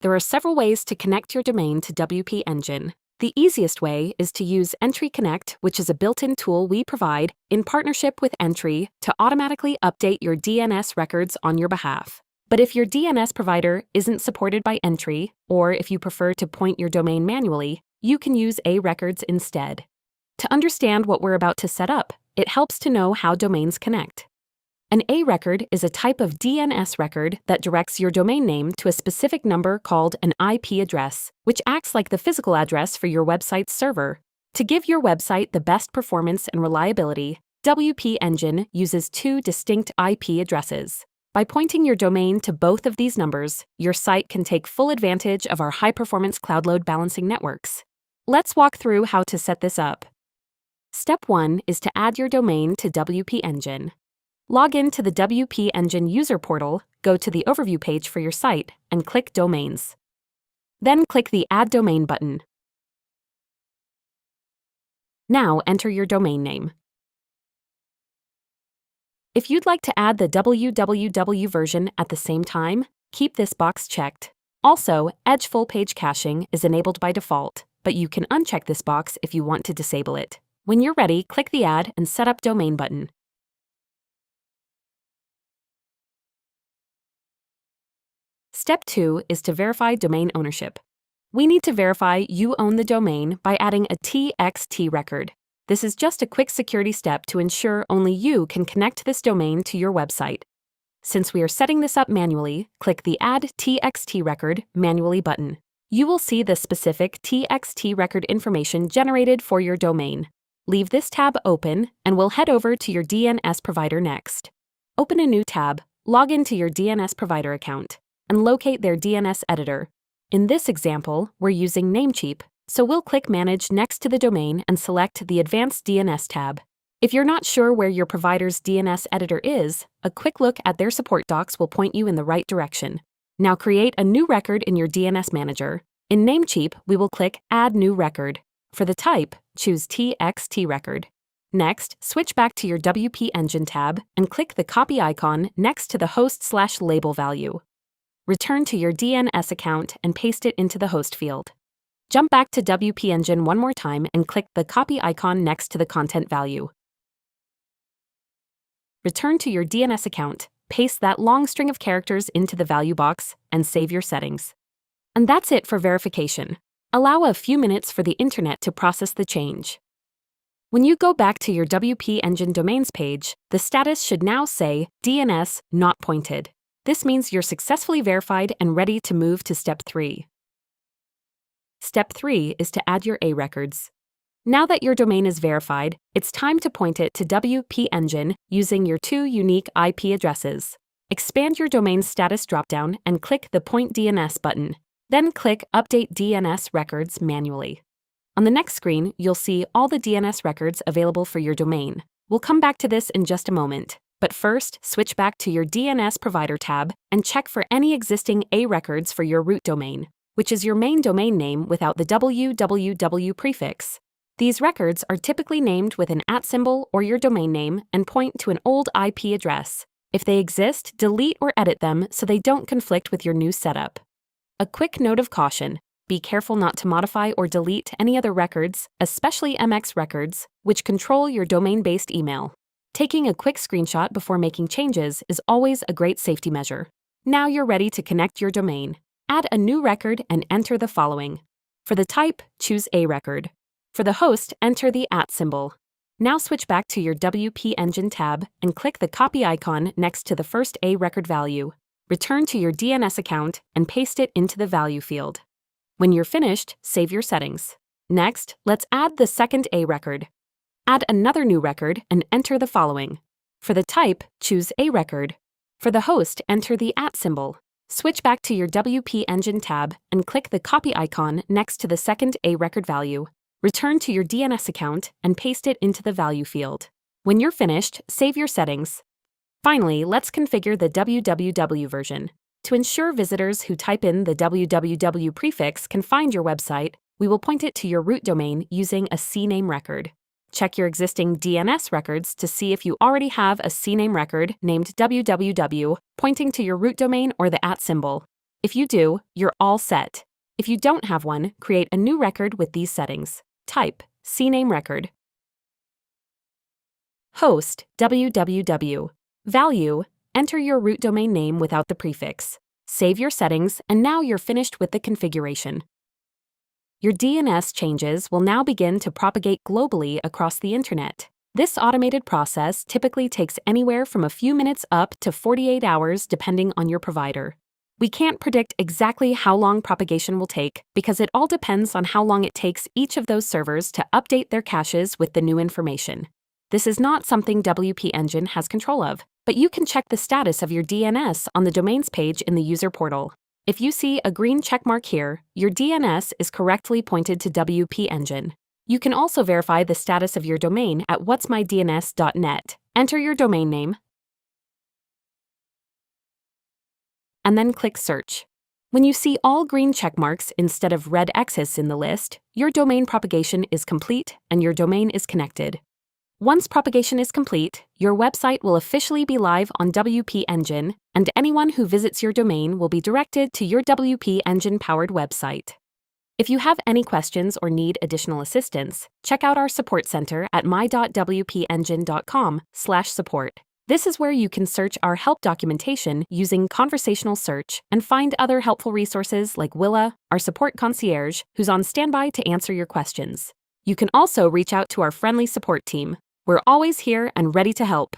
There are several ways to connect your domain to WP Engine. The easiest way is to use Entry Connect, which is a built-in tool we provide in partnership with Entry to automatically update your DNS records on your behalf. But if your DNS provider isn't supported by Entry, or if you prefer to point your domain manually, you can use A-Records instead. To understand what we're about to set up, it helps to know how domains connect. An A-record is a type of DNS record that directs your domain name to a specific number called an IP address, which acts like the physical address for your website's server. To give your website the best performance and reliability, WP Engine uses two distinct IP addresses. By pointing your domain to both of these numbers, your site can take full advantage of our high-performance cloud load balancing networks. Let's walk through how to set this up. Step 1 is to add your domain to WP Engine. Log in to the WP Engine user portal, go to the overview page for your site, and click Domains. Then click the Add Domain button. Now enter your domain name. If you'd like to add the www version at the same time, keep this box checked. Also, Edge full page caching is enabled by default, but you can uncheck this box if you want to disable it. When you're ready, click the Add and Set Up Domain button. Step 2 is to verify domain ownership. We need to verify you own the domain by adding a TXT record. This is just a quick security step to ensure only you can connect this domain to your website. Since we are setting this up manually, click the Add TXT Record Manually button. You will see the specific TXT record information generated for your domain. Leave this tab open, and we'll head over to your DNS provider next. Open a new tab, log into your DNS provider account, and locate their DNS editor. In this example, we're using Namecheap, so we'll click Manage next to the domain and select the Advanced DNS tab. If you're not sure where your provider's DNS editor is, a quick look at their support docs will point you in the right direction. Now create a new record in your DNS manager. In Namecheap, we will click Add New Record. For the type, choose TXT record. Next, switch back to your WP Engine tab and click the copy icon next to the host/label value. Return to your DNS account and paste it into the host field. Jump back to WP Engine one more time and click the copy icon next to the content value. Return to your DNS account, paste that long string of characters into the value box, and save your settings. And that's it for verification. Allow a few minutes for the internet to process the change. When you go back to your WP Engine domains page, the status should now say DNS not pointed. This means you're successfully verified and ready to move to Step 3. Step 3 is to add your A-records. Now that your domain is verified, it's time to point it to WP Engine using your two unique IP addresses. Expand your domain status dropdown and click the Point DNS button. Then click Update DNS Records manually. On the next screen, you'll see all the DNS records available for your domain. We'll come back to this in just a moment. But first, switch back to your DNS provider tab and check for any existing A-records for your root domain, which is your main domain name without the www prefix. These records are typically named with an @ or your domain name and point to an old IP address. If they exist, delete or edit them so they don't conflict with your new setup. A quick note of caution: be careful not to modify or delete any other records, especially MX records, which control your domain-based email. Taking a quick screenshot before making changes is always a great safety measure. Now you're ready to connect your domain. Add a new record and enter the following. For the type, choose A-record. For the host, enter the @. Now switch back to your WP Engine tab and click the copy icon next to the first A-record value. Return to your DNS account and paste it into the value field. When you're finished, save your settings. Next, let's add the second A-record. Add another new record and enter the following. For the type, choose A-record. For the host, enter the @. Switch back to your WP Engine tab and click the copy icon next to the second A-record value. Return to your DNS account and paste it into the value field. When you're finished, save your settings. Finally, let's configure the www version. To ensure visitors who type in the www prefix can find your website, we will point it to your root domain using a CNAME record. Check your existing DNS records to see if you already have a CNAME record named www pointing to your root domain or the @. If you do, you're all set. If you don't have one, create a new record with these settings. Type CNAME record. Host www. Value, enter your root domain name without the prefix. Save your settings, and now you're finished with the configuration. Your DNS changes will now begin to propagate globally across the internet. This automated process typically takes anywhere from a few minutes up to 48 hours depending on your provider. We can't predict exactly how long propagation will take because it all depends on how long it takes each of those servers to update their caches with the new information. This is not something WP Engine has control of, but you can check the status of your DNS on the domains page in the user portal. If you see a green checkmark here, your DNS is correctly pointed to WP Engine. You can also verify the status of your domain at whatsmydns.net. Enter your domain name, and then click Search. When you see all green checkmarks instead of red X's in the list, your domain propagation is complete and your domain is connected. Once propagation is complete, your website will officially be live on WP Engine, and anyone who visits your domain will be directed to your WP Engine-powered website. If you have any questions or need additional assistance, check out our support center at my.wpengine.com/support. This is where you can search our help documentation using conversational search and find other helpful resources like Willa, our support concierge, who's on standby to answer your questions. You can also reach out to our friendly support team. We're always here and ready to help.